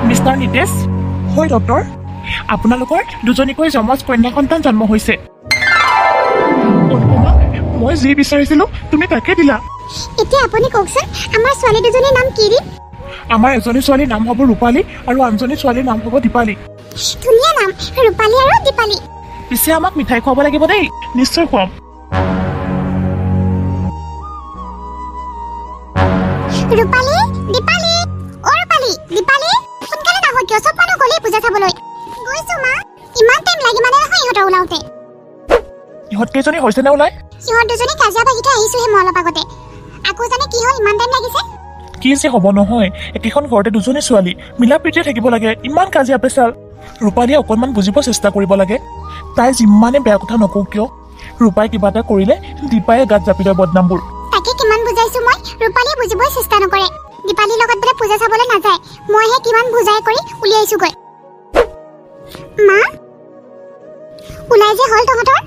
Mister Nitesh হয় doctor আপোনালোকৰ দুজনীকৈ যমজ কন্যা সন্তান জন্ম হৈছে অনুপমা মই যি বিচাৰিছিলো তুমি তাকে দিলা এতিয়া আপুনি কওকচোন আমাৰ ছোৱালী দুজনীৰ নাম কি দিম আমাৰ এজনী ছোৱালীৰ নাম হ'ব ৰূপালী আৰু আনজনী ছোৱালীৰ নাম হ'ব দীপালী ধুনীয়া নাম ৰূপালী আৰু দীপালী পিছে আমাক মিঠাই খুৱাব লাগিব দেই নিশ্চয় খুৱাম ৰূপালী দীপালী অ ৰূপালী দীপালী সোনকালে নাহ কিয় চব মানুহ গ'লেই পূজা চাবলৈ গৈছো মা ইমান টাইম লাগি মানে নহয় ইহঁতৰ ওলাওঁতে ইহঁত কেইজনী হৈছে নে ওলাই সিহঁত দুজনী কাজিয়া বাগি থৈ আহিছোহে মই অলপ আগতে আকৌ জানে কি হ'ল ইমান টাইম লাগিছে কি যে হ'ব নহয় একেখন ঘৰতে দুজনী ছোৱালী মিলা প্ৰীতিৰে থাকিব লাগে ইমান কাজিয়া পেচাল ৰূপালীয়ে অকণমান বুজিব চেষ্টা কৰিব লাগে তাই যিমানে বেয়া কথা নকওঁ কিয় ৰূপাই কিবা এটা কৰিলে দীপায়ে গাত জাপি লয় বদনামবোৰ তাকে কিমান বুজাইছো মই ৰূপালীয়ে বুজিবই চেষ্টা নকৰে দীপালীৰ লগত বোলে পূজা চাবলৈ নাযায় মইহে কিমান বুজাই কৰি উলিয়াইছোগৈ মা ওলাই যে হ'ল তহঁতৰ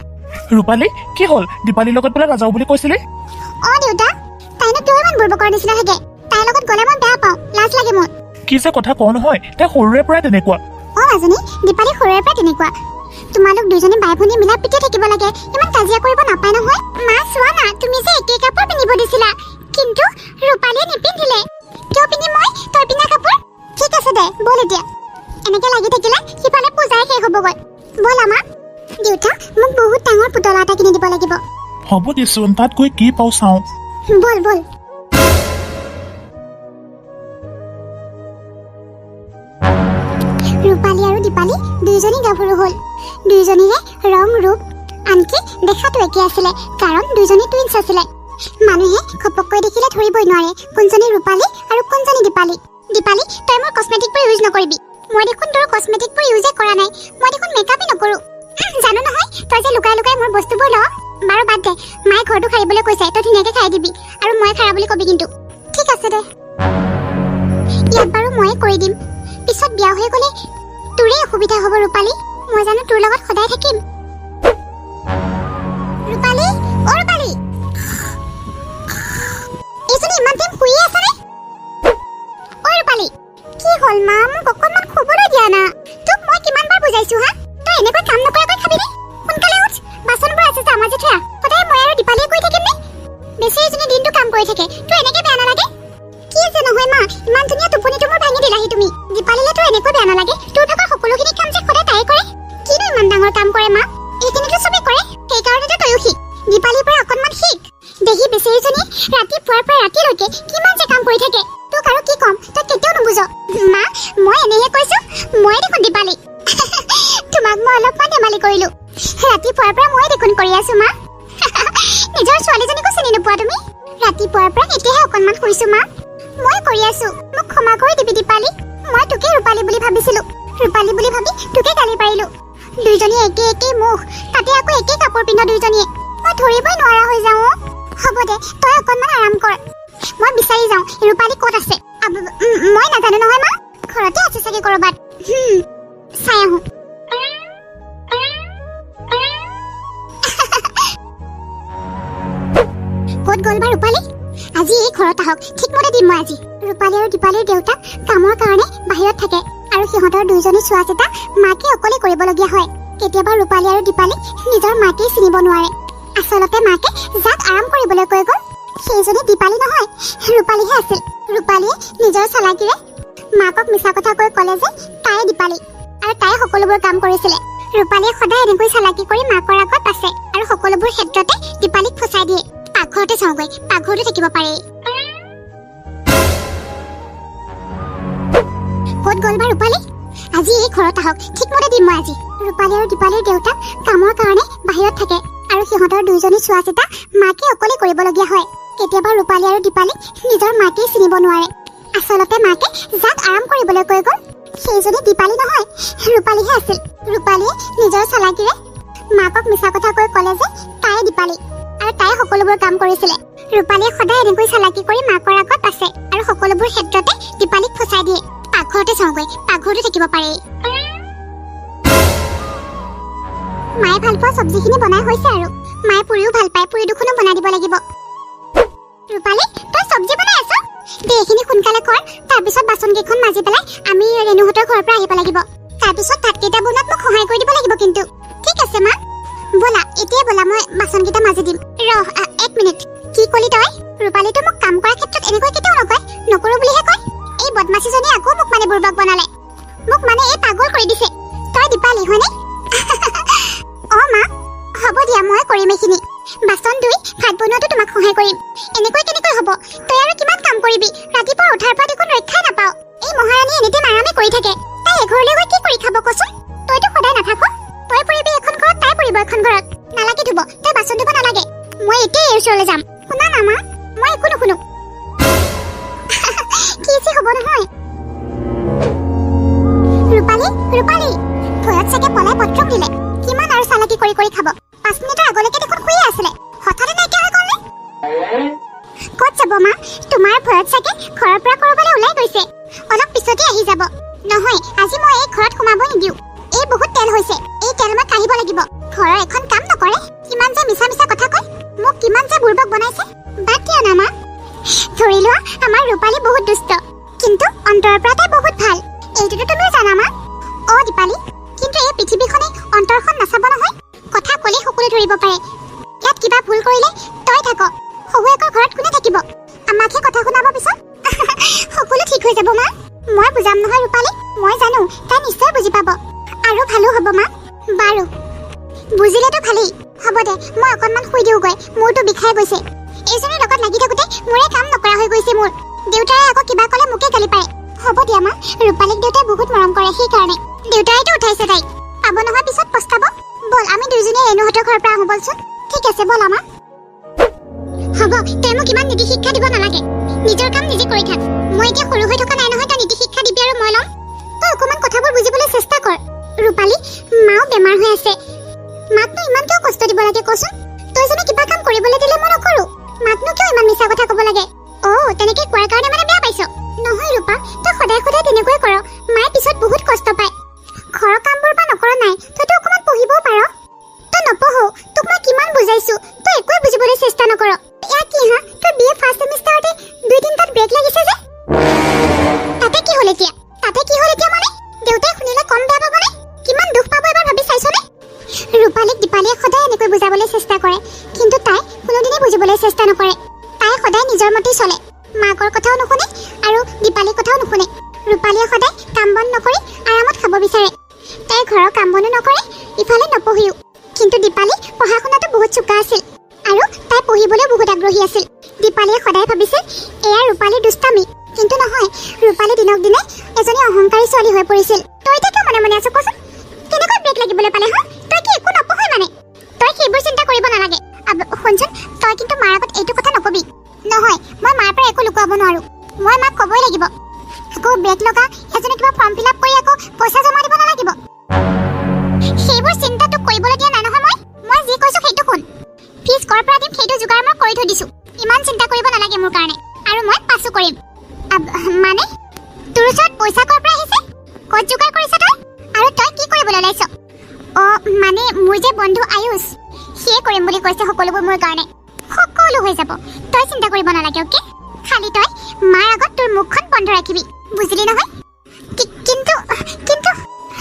ৰূপালী কি হ'ল দীপালীৰ লগত বোলে নাযাওঁ বুলি কৈছিলি অ দেউতা তাইনো কিয় ইমান বুৰ্বকৰ নিচিনা থাকে তাইৰ লগত গ'লে মই বেয়া পাওঁ লাজ লাগে মোৰ কি যে কথা কওঁ নহয় তাই সৰুৰে পৰাই তেনেকুৱা অ মাজনী দীপালী সৰুৰে পৰা তেনেকুৱা তোমালোক দুজনী বাই ভনী মিলা প্ৰীতিৰে থাকিব লাগে ইমান কাজিয়া কৰিব নাপায় নহয় মা চোৱা না তুমি যে একেই কাপোৰ পিন্ধিব দিছিলা কিন্তু ৰূপালীয়ে নিপিন্ধিলে কিয় পিন্ধিম মই তই পিন্ধা কাপোৰ ঠিক আছে দে বল এতিয়া এনেকে লাগি থাকিলে সিফালে পূজাই শেষ হ'বগৈ বল আমাৰ দেউতা মোক বহুত ডাঙৰ পুতলা এটা কিনি দিব লাগিব হ'ব দেচোন তাত গৈ কি পাওঁ চাওঁ বল বল ৰূপালী আৰু দীপালী দুইজনী গাভৰু হ'ল দুইজনীৰে ৰং ৰূপ আনকি দেখাটো একে আছিলে কাৰণ দুইজনী টুইনছ আছিলে মানুহে ঘপককৈ দেখিলে ধৰিবই নোৱাৰে কোনজনী ৰূপালী আৰু কোনজনী দীপালী দীপালী তই মোৰ কছমেটিকবোৰ ইউজ নকৰিবি মই দেখোন তোৰ কছমেটিকবোৰ ইউজে কৰা নাই মই দেখোন মেকআপে নকৰো জানো নহয় তই যে লুকাই লুকাই মোৰ বস্তুবোৰ ল বাৰু বাদ দে মায়ে ঘৰটো সাৰিবলৈ কৈছে তই ধুনীয়াকৈ খাই দিবি আৰু মই খাৰা বুলি কবি কিন্তু ঠিক আছে দে ইয়াত বাৰু ময়ে কৰি দিম পিছত বিয়া হৈ গ'লে তোৰে অসুবিধা হ'ব ৰূপালী মই জানো তোৰ লগত সদায় থাকিম ৰূপালী অ ৰূপালী এইজনী ইমান টাইম শুই আছে নে অ ৰূপালী কি হ'ল মা মোক অকণমান শুবলৈ দিয়া না তোক মই কিমানবাৰ বুজাইছো হা তই এনেকৈ কাম নকৰাকৈ খাবি নে সোনকালে উঠ বাচনবোৰ আছে যে মাজে থোৱা সদায় মই আৰু দীপালীয়ে কৈ থাকিম নে বেচেৰীজনী দিনটো কাম কৰি থাকে তোৰ এনেকৈ বেয়া নালাগে কি যে নহয় মা ইমান ধুনীয়া টোপনিটো মোৰ ভাঙি দিলাহি তুমি দীপালীলে তোৰ এনেকৈ বেয়া নালাগে তোৰ ভাগৰ সকলোখিনি কাম যে সদায় তাই কৰে কিনো ইমান ডাঙৰ কাম কৰে মা এইখিনিতো চবে কৰে সেইকাৰণেতো তয়ো শিক দীপালীৰ পৰা অকণমান শিক দেহি বেচেৰীজনী ৰাতিপুৱাৰ পৰা ৰাতিলৈকে কিমান যে কাম কৰি থাকে তোক আৰু কি ক'ম তই কেতিয়াও নুবুজ মা মই এনেহে কৈছো মই দেখোন দীপালী তোমাক মই অলপমান ধেমালি কৰিলো ৰাতিপুৱাৰ পৰা মই দেখোন কৰি আছো মা নিজৰ ছোৱালীজনীকো চিনি নোপোৱা তুমি ৰাতিপুৱাৰ পৰা এতিয়াহে অকণমান শুইছো মা মই কৰি আছো মোক ক্ষমা কৰি দিবি দীপালী মই তোকে ৰূপালী বুলি ভাবিছিলো ৰূপালী বুলি ভাবি তোকে গালি পাৰিলো দুইজনী একে একে মুখ তাতে আকৌ একে কাপোৰ পিন্ধা দুইজনীয়ে মই ধৰিবই নোৱাৰা হৈ যাওঁ হ'ব দে তই অকণমান আৰাম কৰ মই বিচাৰি যাওঁ ৰূপালী ক'ত আছে মই নাজানো নহয় মা ঘৰতে আছে চাগে ক'ৰবাত চাই আহোঁ ক'ত গ'ল বা ৰূপালী আজি এই ঘৰত আহক ঠিকমতে দিম মই আজি ৰূপালী আৰু দীপালীৰ দেউতাক কামৰ কাৰণে বাহিৰত থাকে আৰু সিহঁতৰ দুইজনী চোৱা চিতা মাকে অকলে কৰিবলগীয়া হয় কেতিয়াবা ৰূপালী আৰু দীপালী নিজৰ মাকেই চিনিব নোৱাৰে আচলতে মাকে যাক আৰাম কৰিবলৈ কৈ গ'ল সেইজনী দীপালী নহয় ৰূপালীহে আছিল ৰূপালীয়ে নিজৰ চালাকিৰে মাকক মিছা কথা কৈ ক'লে যে তাই দীপালী আৰু তাই সকলোবোৰ কাম কৰিছিলে ৰূপালীয়ে সদায় এনেকৈ চালাকি কৰি মাকৰ আগত আছে আৰু সকলোবোৰ ক্ষেত্ৰতে দীপালীক ফচাই দিয়ে পাকঘৰতে চাওঁগৈ পাকঘৰতে থাকিব পাৰে ক'ত গ'ল বা ৰূপালী আজি এই ঘৰত আহক ঠিকমতে দিম মই আজি ৰূপালী আৰু দীপালীৰ দেউতাক কামৰ কাৰণে বাহিৰত থাকে আৰু সিহঁতৰ দুইজনী চোৱা চিতা মাকে অকলে কৰিবলগীয়া হয় কেতিয়াবা ৰূপালী আৰু দীপালী নিজৰ মাকেই চিনিব নোৱাৰে আচলতে মাকে যাক আৰাম কৰিবলৈ কৈ গ'ল সেইজনী দীপালী নহয় ৰূপালীহে আছিল ৰূপালীয়ে নিজৰ চালাকিৰে মাকক মিছা কথা কৈ ক'লে যে তাই দীপালী আৰু তাই সকলোবোৰ কাম কৰিছিলে ৰূপালীয়ে সদায় এনেকৈ চালাকি কৰি মাকৰ আগত আছে আৰু সকলোবোৰ ক্ষেত্ৰতে দীপালীক ফচাই দিয়ে পাকঘৰতে চাওঁগৈ পাকঘৰতে থাকিব পাৰে মায়ে ভাল পোৱা চব্জিখিনি বনাই হৈছে আৰু মায়ে পুৰিও ভাল পায় পুৰি দুখনো বনাই দিব লাগিব ৰূপালী তই চব্জি বনাই আছ দে এইখিনি সোনকালে কৰ তাৰপিছত বাচনকেইখন মাজি পেলাই আমি ৰেণুহঁতৰ ঘৰৰ পৰা আহিব লাগিব তাৰপিছত ভাতকেইটা বনোৱাত মোক সহায় কৰি দিব লাগিব কিন্তু ঠিক আছে মা বলা এতিয়া বলা মই বাচনকেইটা মাজি দিম ৰহ 1 মিনিট কি কলি তই ৰূপালীটো মোক কাম কৰাৰ ক্ষেত্ৰত এনেকৈ কেতিয়াও নকয় নকৰো বুলিহে কয় এই বদমাছিজনী আকৌ মোক মানে বুৰ্বক বনালে মোক মানে এই পাগল কৰি দিছে তই দীপালি হয়নে অ মা হ'ব দিয়া মই কৰিম এইখিনি বাচন ধুই ভাত বনোৱাটো তোমাক সহায় কৰিম এনেকৈ কেনেকৈ হ'ব তই আৰু কিমান কাম কৰিবি ৰাতিপুৱা উঠাৰ পৰা দেখোন ৰক্ষাই নাপাও এই মহাৰাণী এনিটাইম আৰামে কৰি থাকে তাই এঘৰলৈ গৈ কি কৰি খাব কচোন তইতো সদায় নাথাক তই পৰিবি এখন ঘৰত তাই পৰিব এখন ঘৰত নালাগে ধুব তই বাচন ধুব নালাগে মই এতিয়াই এই ওচৰলৈ যাম শুনা না মা মই একো নুশুনো কি যে হ'ব নহয় ৰূপালী ৰূপালী ভয়ত চাগে পলাই পত্ৰম দিলে কিমান আৰু চালাকি কৰি কৰি খাব 5 মিনিটৰ আগলৈকে দেখোন শুয়ে আছিলে হঠাতে নাইকিয়া হৈ গ'ল নে ক'ত যাব মা তোমাৰ ভয়ত চাগে ঘৰৰ পৰা কৰবালৈ ওলাই গৈছে অলপ পিছতে আহি যাব নহয় আজি মই এই ঘৰত সোমাবই নিদিওঁ এই বহুত তেল হৈছে এই তেল মই কাঢ়িব লাগিব ঘৰৰ এখন কাম নকৰে কিমান যে মিছা মিছা কথা কয় মোক কিমান যে বুৰ্বক বনাইছে বাদ দিয়া না মা ধৰি লোৱা আমাৰ ৰূপালী বহুত দুষ্ট কিন্তু অন্তৰৰ পৰা তাই বহুত ভাল এইটোতো তুমিও জানা মা অ দীপালী কিন্তু এই পৃথিৱীখনে অন্তৰখন নাচাব নহয় কথা ক'লে সকলো ধৰিব পাৰে ইয়াত কিবা ভুল কৰিলে তই থাক শহুৱেকৰ ঘৰত কোনে থাকিব আমাকহে কথা শুনাব পিছত সকলো ঠিক হৈ যাব মা মই বুজাম নহয় ৰূপালী মই জানো তাই নিশ্চয় বুজি পাব আৰু ভালো হ'ব মা বাৰু বুজিলেতো ভালেই হ'ব দে মই অকণমান শুই দিওঁগৈ মোৰতো বিষাই গৈছে এইজনীৰ লগত লাগি থাকোঁতে মোৰে কাম নকৰা হৈ গৈছে মোৰ দেউতাই আকৌ কিবা ক'লে মোকে গালি পাৰে হ'ব দিয়া মা ৰূপালীক দেউতাই বহুত মৰম কৰে সেইকাৰণে দেউতাইতো উঠাইছে তাইক পাব নহয় পিছত পস্তাব বল আমি দুইজনীয়ে ৰেণুহঁতৰ ঘৰৰ পৰা আহোঁ বলচোন ঠিক আছে বল আমা হ'ব তই মোক ইমান নীতি শিক্ষা দিব নালাগে নিজৰ কাম নিজে কৰি থাক মই এতিয়া সৰু হৈ থকা নাই নহয় তই নীতি শিক্ষা দিবি আৰু মই ল'ম তই অকণমান কথাবোৰ বুজিবলৈ চেষ্টা কৰ ৰূপালী মাও বেমাৰ হৈ আছে মাকনো ইমান কিয় কষ্ট দিব লাগে কচোন তই যেনে কিবা কাম কৰিবলৈ দিলে মই নকৰোঁ মাকনো কিয় ইমান মিছা কথা ক'ব লাগে তেনেকৈ কোৱাৰ কাৰণে মানে বেয়া পাইছ নহয় ৰূপা তই সদায় সদায় তেনেকৈ কৰ মায়ে পিছত বহুত কষ্ট পায় ঘৰৰ কামবোৰ বা নকৰ নাই তইতো অকণমান পঢ়িবও পাৰ তই নপঢ় তোক মই কিমান বুজাইছো তই একোৱে বুজিবলৈ চেষ্টা নকৰ এয়া কি হা তই বিএ ফাৰ্ষ্ট ছেমিষ্টাৰতে 2-3টাত ব্ৰেক লাগিছে যে তাতে কি হ'ল এতিয়া মানে দেউতাই শুনিলে কম বেয়া পাবনে কিমান দুখ পাব এবাৰ ভাবি চাইছনে ৰূপালীক দীপালীয়ে সদায় এনেকৈ বুজাবলৈ চেষ্টা কৰে কিন্তু তাই কোনোদিনে বুজিবলৈ চেষ্টা নকৰে তাই সদায় নিজৰ মতেই চলে মাকৰ কথাও নুশুনে আৰু দীপালীৰ কথাও নুশুনে ৰূপালীয়ে সদায় কাম বন নকৰি আৰামত খাব বিচাৰে তাই ঘৰৰ কাম বনো নকৰে ইফালে নপঢ়িও কিন্তু দীপালী পঢ়া শুনাটো বহুত চোকা আছিল আৰু তাই পঢ়িবলৈ বহুত আগ্ৰহী আছিল দীপালীয়ে সদায় ভাবিছিল এয়া ৰূপালীৰ দুষ্টামি কিন্তু নহয় ৰূপালী দিনক দিনে এজনী অহংকাৰী ছোৱালী হৈ পৰিছিল তই এতিয়া কিয় মনে মনে আছ কচোন কেনেকৈ ব্ৰেক লাগিবলৈ পালে হা তই কি একো নপঢ়ই মানে তই সেইবোৰ চিন্তা কৰিব নালাগে শুনচোন তই কিন্তু মাৰ আগত এইটো কথা নকবি নহয় মই মাৰ পৰা একো লুকুৱাব নোৱাৰোঁ মই মাক ক'বই লাগিব আকৌ ব্ৰেক লগা এজনে কিবা ফৰ্ম ফিল আপ কৰি আকৌ পইচা জমা দিব নালাগিব সেইবোৰ চিন্তা তোক কৰিবলৈ দিয়া নাই নহয় মই যি কৈছো সেইটো শুন ফিজ কৰ পৰা দিম সেইটো যোগাৰ মই কৰি থৈ দিছো ইমান চিন্তা কৰিব নালাগে মোৰ কাৰণে আৰু মই পাছো কৰিম মানে তোৰ ওচৰত পইচা কৰ পৰা আহিছে ক'ত যোগাৰ কৰিছ তই আৰু তই কি কৰিবলৈ ওলাইছ মানে মোৰ যে বন্ধু আয়ুষ সিয়ে কৰিম বুলি কৈছে সকলোবোৰ মোৰ কাৰণে সকলো হৈ যাব তই চিন্তা কৰিব নালাগে অ'কে খালি তই মাৰ আগত তোৰ মুখখন বন্ধ ৰাখিবি বুজিলি নহয় কিন্তু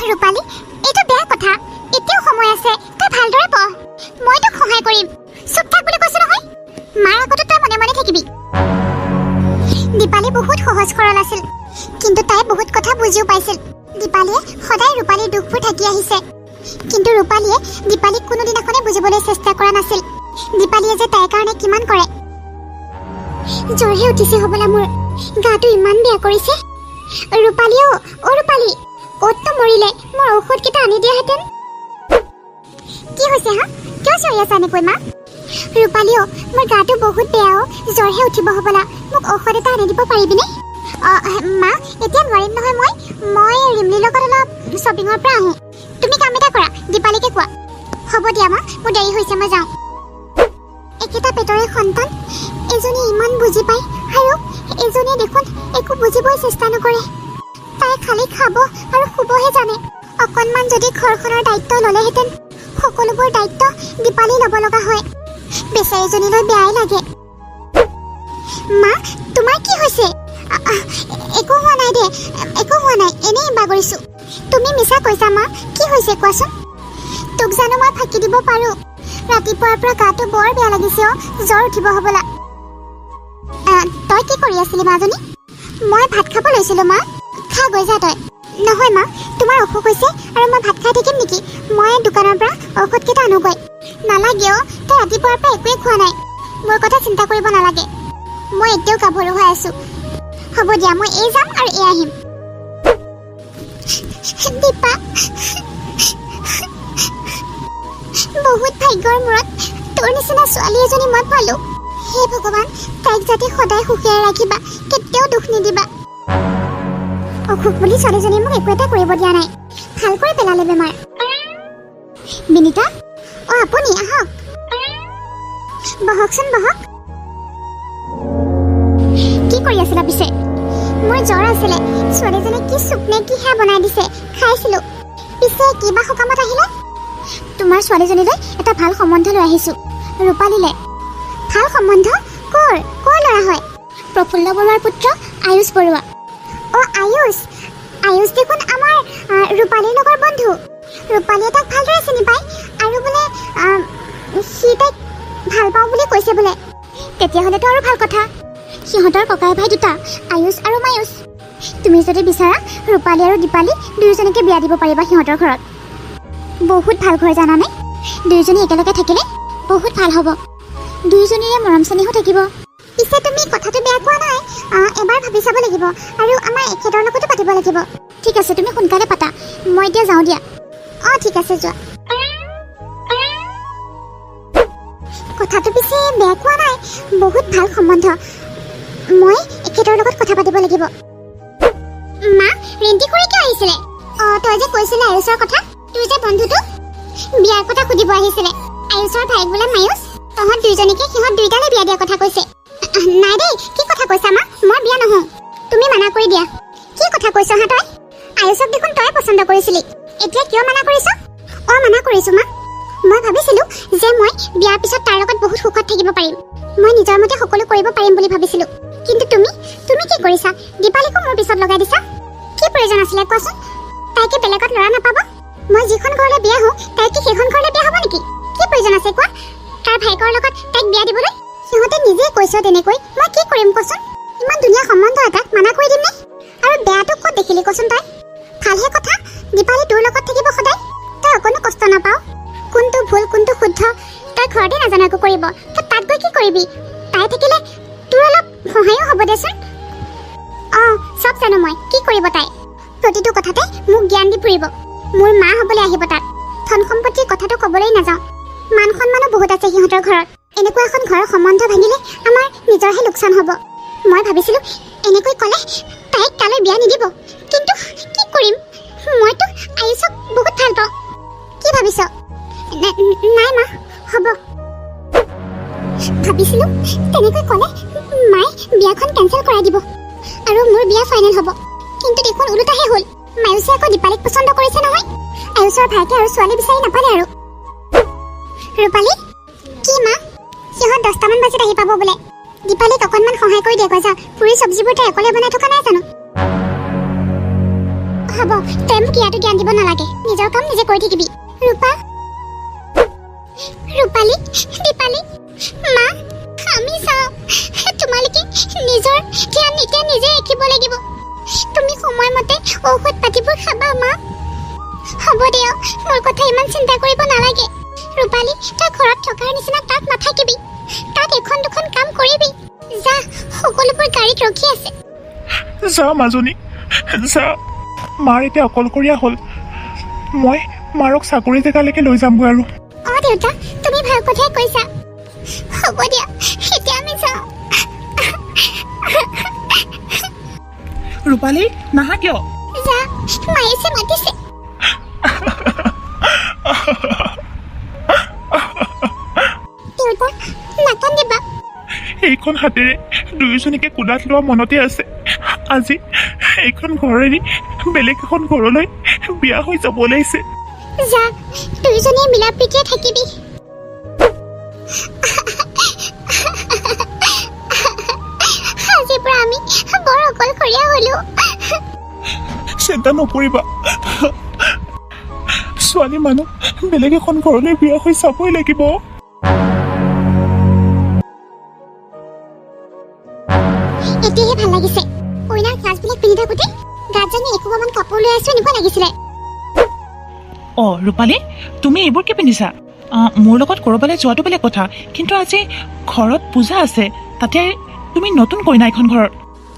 ৰূপালী এইটো বেয়া কথা এতিয়াও সময় আছে তই ভালদৰে পঢ় মই তোক সহায় কৰিম চুপ থাক বুলি কৈছো নহয় মাৰ আগতো তই মনে মনে থাকিবি দীপালী বহুত সহজ সৰল আছিল কিন্তু তাই বহুত কথা বুজিও পাইছিল দীপালীয়ে সদায় ৰূপালীৰ দুখবোৰ থাকি আহিছে কিন্তু ৰূপালীয়ে দীপালীক কোনোদিনাখনে বুজিবলৈ চেষ্টা কৰা নাছিল দীপালীয়ে যে তাইৰ কাৰণে কিমান কৰে জ্বৰহে উঠিছে হ'বলা মোৰ গাটো ইমান বেয়া কৰিছে ৰূপালী ৰূপালী ক'ততো মৰিলে মোৰ ঔষধকেইটা আনি দিয়াহেঁতেন কি হৈছে হা কিয় চিঞৰি আছা এনেকৈ মা ৰূপালী মোৰ গাটো বহুত বেয়া জ্বৰহে উঠিব হ'বলা মোক ঔষধ এটা আনি দিব পাৰিবিনে মা এতিয়া নোৱাৰিম নহয় মই ৰিমলিৰ লগত অলপ শ্বপিঙৰ পৰা আহোঁ তুমি কাম এটা কৰা দীপালীকে কোৱা হ'ব দিয়া মা মোৰ দেৰি হৈছে মই যাওঁ একেটা পেটৰে সন্তান এজনী ইমান বুজি পায় আৰু এজনীয়ে দেখোন একো বুজিবই চেষ্টা নকৰে তাই খালি খাব আৰু শুবহে জানে অকণমান যদি ঘৰখনৰ দায়িত্ব ল'লেহেঁতেন সকলোবোৰ দায়িত্ব দীপালী ল'ব লগা হয় বেচাৰীজনীলৈ বেয়াই লাগে মা তোমাৰ কি হৈছে একো হোৱা নাই দে, একো হোৱা নাই, এনেই বাগৰিছো। তুমি মিছা কৈছা মা, কি হৈছে কোৱাচোন? তোক জানো মই ফাঁকি দিব পাৰোঁ? ৰাতিপুৱাৰ পৰা গাটো বৰ বেয়া লাগিছে অ, জ্বৰ উঠিব হ'বলা। তই কি কৰি আছিলি মাজনী? মই ভাত খাব লৈছিলোঁ মা। খা গৈ যা তই। নহয় মা, তোমাৰ অসুখ হৈছে আৰু মই ভাত খাই থাকিম নেকি? মই দোকানৰ পৰা ঔষধকেইটা আনোগৈ। নালাগে অ, তই ৰাতিপুৱাৰ পৰা একোৱেই খোৱা নাই। মোৰ কথা চিন্তা কৰিব নালাগে, মই এতিয়াও গাভৰু হৈ আছোঁ। হ'ব দিয়া, মই এই যাম আৰু এই আহিম। দীপা, বহুত ভাগ্যৰ মূৰত তোৰ নিচিনা ছোৱালী এজনী মই পালোঁ। হে ভগৱান, তাইক যাতে সদায় সুখীয়াই ৰাখিবা, কেতিয়াও দুখ নিদিবা। অসুখ বুলি ছোৱালীজনীয়ে মোক একো এটা কৰিব দিয়া নাই, ভাল কৰি পেলালে বেমাৰ। বিনিতা, অ আপুনি আহক, বহকচোন বহক। কি কৰি আছিলা পিছে? মোৰ জ্বৰ আছিলে, ছোৱালীজনী কি চুপ নে কি সেয়া বনাই দিছে, খাইছিলোঁ। পিছে কিবা সকামত আহিলে? তোমাৰ ছোৱালীজনীলৈ এটা ভাল সম্বন্ধ লৈ আহিছোঁ, ৰূপালীলে। ভাল সম্বন্ধ? কৰ ল'ৰা হয়? প্ৰফুল্ল বৰুৱাৰ পুত্ৰ আয়ুষ বৰুৱা। অ আয়ুষ, আয়ুষ দেখোন আমাৰ ৰূপালীৰ লগৰ বন্ধু। ৰূপালীয়ে তাক ভালদৰে চিনি পায় আৰু বোলে সি তাইক ভাল পাওঁ বুলি কৈছে বোলে। তেতিয়াহ'লেতো আৰু ভাল কথা। সিহঁতৰ ককাই ভাই দুটা, আয়ুষ আৰু মায়ুষ। তুমি যদি বিচাৰা ৰূপালী আৰু দীপালী দুয়োজনীকে বিয়া দিব পাৰিবা সিহঁতৰ ঘৰত। বহুত ভাল ঘৰ জানানে? দুয়োজনী একেলগে থাকিলে বহুত ভাল হ'ব, দুয়োজনীৰে মৰম চেনেহো থাকিব। পিছে তুমি কথাটো বেয়া কোৱা নাই, এবাৰ ভাবি চাব লাগিব আৰু আমাৰ এখেতৰ লগতো পাতিব লাগিব। ঠিক আছে, তুমি সোনকালে পাতা, মই এতিয়া যাওঁ দিয়া। অঁ ঠিক আছে, যোৱা। কথাটো পিছে বেয়া কোৱা নাই, বহুত ভাল সম্বন্ধ। মই এখেতৰ লগত কথা পাতিব লাগিব। মা, ৰেণ্টি কৰি কিয় আহিছিলে? তই যে কৈছিলে আয়ুষৰ কথা, তোৰ যে বন্ধুটো বিয়াৰ কথা সুধিব আহিছিলে। আয়ুষৰ ভাইক বোলে মায়ুষ, তহঁত দুইজনীকে সিহঁত দুইটালে বিয়া দিয়াৰ কথা কৈছে। নাই দেই, কি কথা কৈছা মা? মই বিয়া নহওঁ, তুমি মানা কৰি দিয়া। কি কথা কৈছ হা তই? আয়ুষক দেখোন তই পচন্দ কৰিছিলি, এতিয়া কিয় মানা কৰিছ? মানা কৰিছো মা, মই ভাবিছিলোঁ যে মই বিয়াৰ পিছত তাৰ লগত বহুত সুখত থাকিব পাৰিম, মই নিজৰ মতে সকলো কৰিব পাৰিম বুলি ভাবিছিলোঁ। কিন্তু তুমি কি কৰিছা? দীপালীকো মোৰ পিছত লগাই দিছা। কি প্ৰয়োজন আছিলে কোৱাচোন? তাইকে বেলেগত ল'ৰা নাপাব? মই যিখন ঘৰলৈ বিয়া হওঁ তাই কি সেইখন ঘৰলৈ বিয়া হ'ব নেকি? কি প্ৰয়োজন আছে কোৱা তাৰ ভাইকৰ লগত তাইক বিয়া দিবলৈ? সিহঁতে নিজে কৈছ তেনেকৈ, মই কি কৰিম কচোন? ইমান ধুনীয়া সম্বন্ধ এটাক মানা কৰি দিম নে? আৰু বেয়াটো ক'ত দেখিলি কচোন তই? ভালহে কথা, দীপালী তোৰ লগত থাকিব সদায়, তই অকণো কষ্ট নাপাওঁ। কোনটো ভুল কোনটো শুদ্ধ তই ঘৰতে নাজানো একো কৰিব, তই তাত গৈ কি কৰিবি? তাই থাকিলে তোৰ অলপ সহায়ো হ'ব দেচোন। চব জানো মই, কি কৰিব তাই? প্ৰতিটো কথাতে মোক জ্ঞান দি ফুৰিব। মোৰ মা হ'বলৈ আহিব তাত। ধন সম্পত্তিৰ কথাটো ক'বলৈ নাযাওঁ, মান সন্মানো বহুত আছে সিহঁতৰ ঘৰত। এনেকুৱা এখন ঘৰৰ সম্বন্ধ ভাঙিলে আমাৰ নিজৰহে লোকচান হ'ব। মই ভাবিছিলোঁ এনেকৈ ক'লে তাইক তালৈ বিয়া নিদিব, কিন্তু কি কৰিম, মইতো আয়ুষক বহুত ভাল পাওঁ। কি ভাবিছ? নাই মা, হ'ব। ভাবিছিলোঁ তেনেকৈ ক'লে মায়ে বিয়াখন কেঞ্চেল কৰাই দিব আৰু মোৰ বিয়া ফাইনেল হ'ব, কিন্তু দেখোন ওলোটাহে হ'ল। মায়ুষে আকৌ দীপালীক পচন্দ কৰিছে নহয়। আয়ুষৰ ভাইকে আৰু ছোৱালী বিচাৰি নাপালে আৰু। ৰূপালী, কি মা? সিহঁত 10টামান বজাত আহি পাব বোলে। দীপালীক অকণমান সহায় কৰি দিয়াগৈ যা, পুৰি চব্জিবোৰ তাই অকলে বনাই থকা নাই জানো? হ'ব, তই মোক ইয়াতো জ্ঞান দিব নালাগে, নিজৰ কাম নিজে কৰি থাকিবি। ৰূপালী, দীপালী, মা, আমি চাওঁ, তোমালোকে নিজৰ ধ্যান এতিয়া নিজে ৰাখিব লাগিব। তুমি সময়মতে ঔষধ পাতিবোৰ খাবা মা। হ'ব দিয়ক, মোৰ কথা ইমান চিন্তা কৰিব নালাগে। ৰূপালী, তই ঘৰত থকাৰ নিচিনা তাত নাথাকিবি, তাত এখন দুখন কাম কৰিবি। যা, সকলোবোৰ গাড়ীত ৰখি আছে। যা মাজনী, যা। মাৰ এতিয়া অকলশৰীয়া হ'ল, মই মাৰক চাকৰি জেগালৈকে লৈ যামগৈ আৰু। দেউতা, তুমি ভাল কথাই কৈছা। হ'ব দিয়া, এতিয়া আমি যাওঁ। ৰূপালী, নাহা কিয়? যা, মায়েছে মাতিছে। দেউতা, নাকান্দিবা। এইখন হাতেৰে দুয়োজনীকে কোলাত লোৱা মনতে আছে। আজি এইখন ঘৰ এৰি বেলেগ এখন ঘৰলৈ বিয়া হৈ যাব ওলাইছে। যা, দুয়োজনীয়ে মিলা প্ৰীতিৰে থাকিবি। আজিৰ পৰা আমি বৰ অকলশৰীয়া হলো চিন্তা নকৰিবা ছোৱালী মানুহ বেলেগ এখন ঘৰলৈ বিয়া হৈ চাবই লাগিব এতিয়াহে ভাল লাগিছে কইনাৰ সাজবিলাক পিন্ধি থাকোঁতে গাত জানি একোমান কাপোৰ লৈ আছো নিব লাগিছিলে অ ৰূপালী তুমি এইবোৰ কি পিন্ধিছা মোৰ লগত ক'ৰবালৈ যোৱাটো বেলেগ কথা কিন্তু আজি ঘৰত পূজা আছে তাতে তুমি নতুন কইনা এখন ঘৰত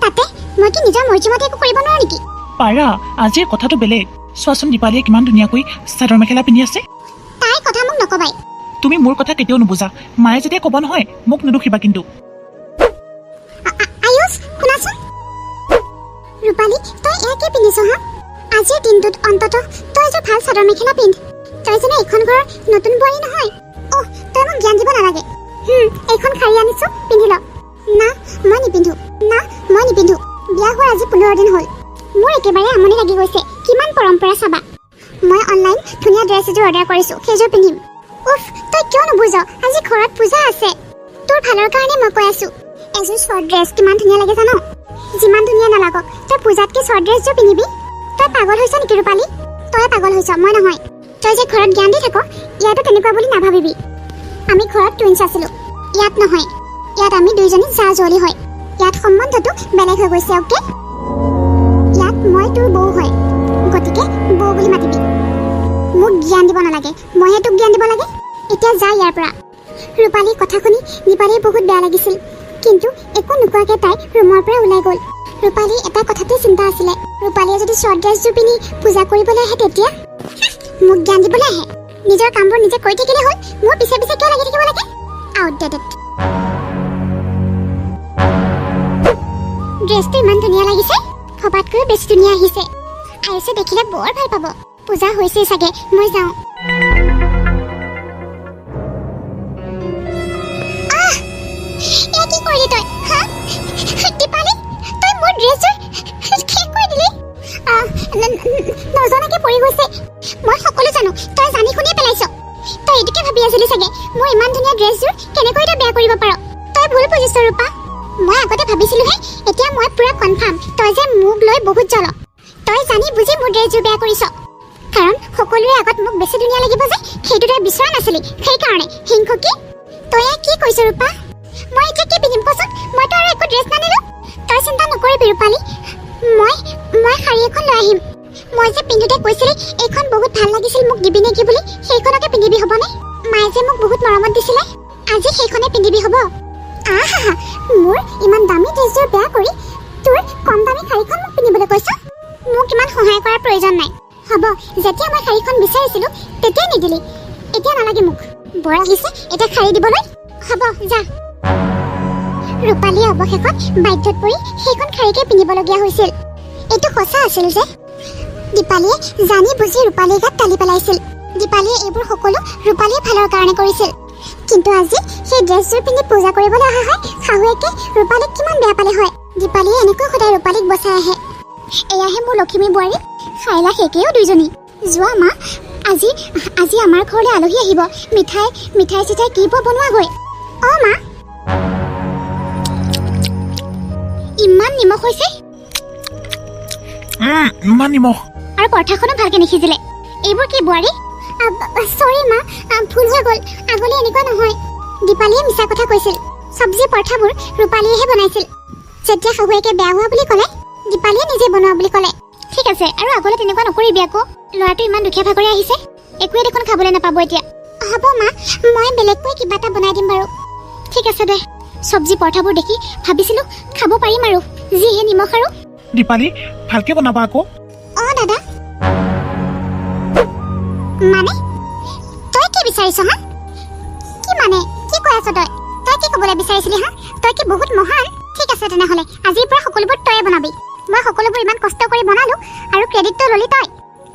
তাতে মই কি নিজৰ মৰ্জিমতে একো কৰিব নোৱাৰো নেকি পাৰা আজিৰ কথাটো বেলেগ চোৱাচোন দীপালীয়ে কিমান ধুনীয়াকৈ চাদৰ মেখেলা পিন্ধি আছে তাইৰ কথা মোক নকবাই তুমি মোৰ কথা কেতিয়াও নুবুজা মায়ে যেতিয়া ক'ব নহয় মোক নুদুখিবা কিন্তু আয়ুষ শুনাচোন ৰূপালী তই এয়া কি পিন্ধিছ হা আজিৰ দিনটোত অন্তত তই এযোৰ ভাল চাদৰ মেখেলা পিন্ধ তই যেনে এইখন ঘৰৰ নতুন বোৱাৰী নহয় অহ তই মোক জ্ঞান দিব নালাগে এইখন শাৰী আনিছো পিন্ধি ল না মই নিপিন্ধো বিয়া হোৱাৰ আজি 15 দিন হ'ল মোৰ একেবাৰে আমনি লাগি গৈছে কিমান পৰম্পৰা চাবা মই অনলাইন ধুনীয়া ড্ৰেছ এযোৰ অৰ্ডাৰ কৰিছো সেইযোৰ পিন্ধিম উফ তই কিয় নুবুজ আজি ঘৰত পূজা আছে তোৰ ভালৰ কাৰণে মই কৈ আছো এযোৰ শ্বৰ্ট ড্ৰেছ কিমান ধুনীয়া লাগে জানো যিমান ধুনীয়া নালাগক তই পূজাতকৈ শ্বৰ্ট ড্ৰেছযোৰ পিন্ধিবি তই পাগল হৈছ নেকি ৰূপালী তই পাগল হৈছ মই নহয় তই যে ঘৰত জ্ঞান দি থাক ইয়াতো তেনেকুৱা বুলি নাভাবিবি আমি ঘৰত টুইনছ আছিলো ইয়াত নহয় ইয়াত আমি দুইজনী জা জলি হয় ইয়াত সম্বন্ধটো বেলেগ হৈ গৈছে অ'কে ইয়াত মই তোৰ বৌ হয় গতিকে বৌ বুলি মাতিবি মোক জ্ঞান দিব নালাগে মইহে তোক জ্ঞান দিব লাগে এতিয়া যা ইয়াৰ পৰা ৰূপালীৰ কথা শুনি দীপালীৰ বহুত বেয়া লাগিছিল কিন্তু একো নোকোৱাকৈ তাই ৰুমৰ পৰা ওলাই গ'ল ৰূপালীৰ এটা কথাতে চিন্তা আছিলে ৰূপালীয়ে যদি শ্বৰ্ট ড্ৰেছযোৰ পিন্ধি পূজা কৰিবলৈ আহে তেতিয়া মোক জ্ঞান দিবলৈ আহে নিজৰ কামবোৰ নিজে কৰি থাকিলে হ'ল মোৰ পিছে পিছে কিয় লাগি থাকিব লাগে আউটডেটেড ড্ৰেছটো ইমান ধুনীয়া লাগিছে ভবাতকৈও বেছি ধুনীয়া আহিছে আয়ুষে দেখিলে বৰ ভাল পাব পূজা হৈছে চাগে মই যাওঁ কি কৰিলি তই হা দীপালী তই মোৰ ড্ৰেছযোৰ শেষ কৰি দিলি নজনাকে পৰি গৈছে মই সকলো জানো তই জানি শুনিয়ে পেলাইছ তই এইটোকে ভাবি আছিলি চাগে মোৰ ইমান ধুনীয়া ড্ৰেছযোৰ কেনেকৈ তই বেয়া কৰিব পাৰ তই ভুল বুজিছ ৰূপা মই আগতে ভাবিছিলোহে এতিয়া মই পুৰা কনফাৰ্ম তই যে মোক লৈ বহুত জ্বল তই জানি বুজি মোৰ ড্ৰেছযোৰ বেয়া কৰিছ কাৰণ সকলোৰে আগত মোক বেছি ধুনীয়া লাগিব যে সেইটো তই বিচৰা নাছিলি সেইকাৰণে হিংসুকি তই কি কৈছ ৰূপা মই এতিয়া কি পিন্ধিম কচোন মইতো আৰু একো ড্ৰেছ নানিলো তই চিন্তা নকৰিবি ৰূপালী মই শাৰী এখন লৈ আহিম মই যে পিন্ধোতে কৈছিলি এইখন বহুত ভাল লাগিছিল মোক দিবি নেকি বুলি সেইখনকে পিন্ধিবি হ'বনে মায়ে যে মোক বহুত মৰমত দিছিলে আজি সেইখনে পিন্ধিবি হ'ব আহা মোৰ ইমান দামী ড্ৰেছযোৰ বেয়া কৰি তোৰ কম দামী শাৰীখন মোক পিন্ধিবলৈ কৈছ মোক ইমান সহায় কৰাৰ প্ৰয়োজন নাই হ'ব যেতিয়া মই শাৰীখন বিচাৰিছিলো তেতিয়াই নিদিলি এতিয়া নালাগে মোক বৰ আহিছে এতিয়া শাৰী দিবলৈ হ'ব যা ৰূপালীয়ে অৱশেষত বাধ্যত পৰি সেইখন শাৰীকে পিন্ধিবলগীয়া হৈছিল এইটো সঁচা আছিল যে দীপালীয়ে জানি বুজি ৰূপালীৰ গাত তালি পেলাইছিল দীপালীয়ে এইবোৰ সকলো ৰূপালীৰ ভালৰ কাৰণে কৰিছিল কিন্তু আজি সেই ড্ৰেছযোৰ পিন্ধি পূজা কৰিবলৈ অহা হয় শাহুৱেকে ৰূপালীক কিমান বেয়া পালে হয় দীপালীয়ে এনেকৈ সদায় ৰূপালীক বচাই আহে এয়াহে মোৰ লখিমী বোৱাৰী খাইলা সেকেও দুইজনী যোৱা মা আজি আমাৰ ঘৰলৈ আলহী আহিব মিঠাই চিঠাই কি বনোৱাগৈ অ মা ইমান নিমখ হৈছে ইমান নিমখ আৰু পৰঠাখনো ভালকে নিসিজিলে এইবোৰ কি বোৱাৰী চৰি মা ভুল হৈ গ'ল আগলৈ এনেকুৱা নহয় দীপালীয়ে মিছা কথা কৈছিল চব্জি পৰঠাবোৰ ৰূপালীয়েহে বনাইছিল যেতিয়া শাহুৱেকে বেয়া হোৱা বুলি ক'লে দীপালীয়ে নিজে বনোৱা বুলি ক'লে ঠিক আছে আৰু আগলৈ তেনেকুৱা নকৰিবি আকৌ ল'ৰাটো ইমান দুখীয়া ভাগৰে আহিছে একোৱে দেখোন খাবলৈ নাপাব এতিয়া হ'ব মা মই বেলেগকৈ কিবা এটা বনাই দিম বাৰু ঠিক আছে দে চব্জি পৰঠাবোৰ দেখি ভাবিছিলোঁ খাব পাৰিম আৰু যিহে নিমখ আৰু দীপালী ভালকে বনাবা আকৌ অ দাদা মানে তই কি বিচাৰিছ হা কি মানে কি কৈ আছ তই কি ক'বলৈ বিচাৰিছিলি হা তই কি বহুত মহান ঠিক আছে তেনেহ'লে আজিৰ পৰা সকলোবোৰ তয়ে বনাবি মই সকলোবোৰ ইমান কষ্ট কৰি বনালো আৰু ক্ৰেডিটটো ল'লি তই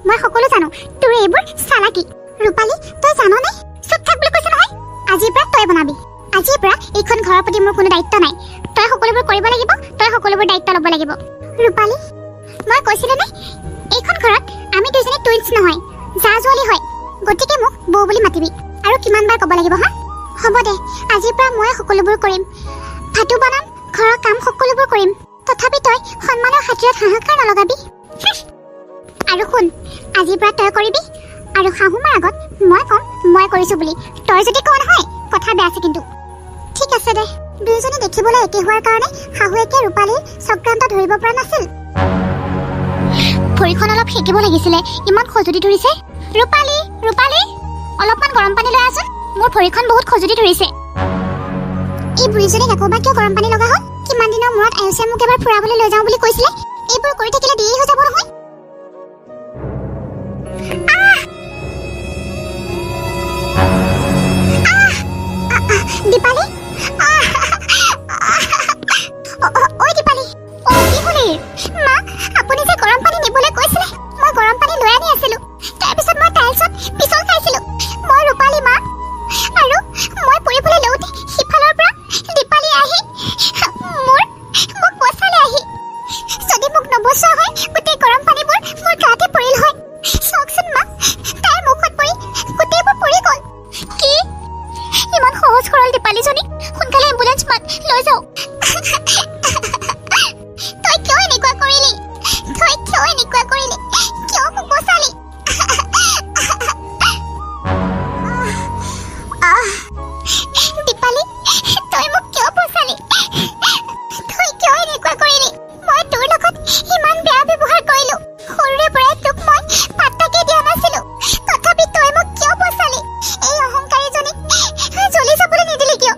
মই সকলো জানো তোৰ এইবোৰ চালাকি ৰূপালী তই জাননে চুপ থাক বুলি কৈছে নহয় আজিৰ পৰা তই বনাবি আজিৰ পৰা এইখন ঘৰৰ প্ৰতি মোৰ কোনো দায়িত্ব নাই তই সকলোবোৰ কৰিব লাগিব তই সকলোবোৰ দায়িত্ব ল'ব লাগিব ৰূপালী মই কৈছিলো নে এইখন ঘৰত আমি দুজনী টুইনছ নহয় জা জোৱালী হয় গতিকে মোক বৌ বুলি মাতিবি আৰু কিমানবাৰ ক'ব লাগিব হা হ'ব দে আজিৰ পৰা মই সকলোবোৰ কৰিম ভাতো বনাম ঘৰৰ কাম সকলোবোৰ কৰিম তথাপি তই সন্মান ভিডিঅ'ত হাহাকাৰ নলগাবি আৰু শুন আজিৰ পৰা তই কৰিবি আৰু শাহুমাৰ আগত মই ক'ম মই কৰিছো বুলি তই যদি কোৱা নহয় কথা বেয়া আছে কিন্তু ঠিক আছে দে দুয়োজনে দেখিবলৈ একে হোৱাৰ কাৰণে শাহুৱেকে ৰূপালীৰ চক্ৰান্ত ধৰিব পৰা নাছিল ভৰিখন অলপ সেকিব লাগিছিলে ইমান খজুতি ধৰিছে ৰূপালী ৰূপালী অলপমান গৰম পানী লৈ আছোন মোৰ ভৰিখন বহুত খজুতি ধৰিছে এই বুঢ়ীজনীক আকৌ বা কিয় গৰম পানী লগা হ'ল কিমান দিনৰ মূৰত আয়ুষে মোক এবাৰ ফুৰাবলৈ লৈ যাওঁ বুলি কৈছিলে এইবোৰ কৰি থাকিলে দেৰি হৈ যাব নহয় দীপালি ঐ দীপালি কি হ'লে মা আপুনি যে গৰম পানী নিবলৈ কৈছিলে মই গৰম পানী লৈ আনি আছিলো তাৰপিছত মই টাইলছত পিছল খাইছিলো মই ৰূপালী মা আৰু মই পৰিবলৈ লওঁতে সিফালৰ পৰা দীপালি আহি মোক বচালে আহি যদি মোক নবচোৱা হয় গোটেই গৰম পানীবোৰ মোৰ গাতে পৰিল হয় চাওকচোন মা তাইৰ মুখত পৰি গোটেইবোৰ পৰি গ'ল কি ইমান সহজ সৰল দীপালীজনীক সোনকালে এম্বুলেন্স মাত লৈ যাওঁ তই কিয় এনেকুৱা কৰিলি কিয় মোক বচালি দীপালি তই মোক কিয় বচালি তই কিয় এনেকুৱা কৰিলি মই তোৰ লগত ইমান বেয়া ব্যৱহাৰ কৰিলো সৰুৰে পৰাই তোক মই পাত্তাকে দিয়া নাছিলো তথাপি তই মোক কিয় বচালি এই অহংকাৰীজনীক জ্বলি যাবলৈ নিদিলি কিয়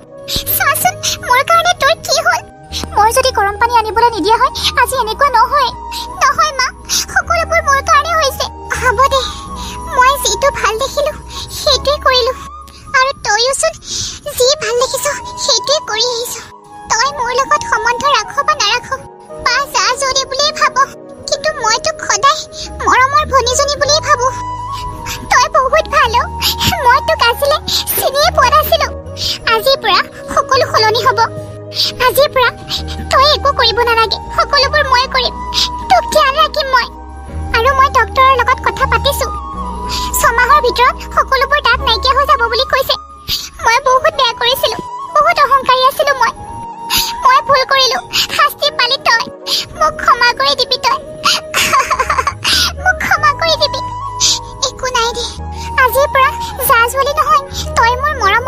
চাচোন মোৰ কাৰণে তোৰ কি হ'ল মই যদি গৰম পানী আনিবলৈ নিদিয়া হয় আজি এনেকুৱা নহয় মা সকলোবোৰ মোৰ কাৰণে হৈছে হ'ব দে মই যিটো ভাল দেখিলো সেইটোৱে কৰিলো আৰু তইয়োচোন যি ভাল দেখিছ সেইটোৱে কৰি আহিছ তই মোৰ লগত সম্বন্ধ ৰাখ বা নাৰাখ বা যা যদি বুলিয়ে ভাব কিন্তু মই তোক সদায় মৰমৰ ভনীজনী বুলিয়ে ভাবো তই বহুত ভাল মই তোক আজিলে চিনিয়ে পোৱা নাছিলো আজিৰ পৰা সকলো সলনি হ'ব আজিৰ পৰা তই একো কৰিব নালাগে সকলোবোৰ মই কৰিম তোক ধ্যান ৰাখিম মই আৰু মই ডক্টৰৰ লগত কথা পাতিছো 6 মাহৰ ভিতৰত সকলোবোৰ দাগ নাইকিয়া হৈ যাব বুলি কৈছে মই বহুত বেয়া কৰিছিলো বহুত অহংকাৰী আছিলো মই ভুল কৰিলো শাস্তি পালি তই মোক ক্ষমা কৰি দিবি তই মোক ক্ষমা কৰি দিবি একো নাই দে আজিৰ পৰা জাজ বুলি নহয় তই মোৰ মৰম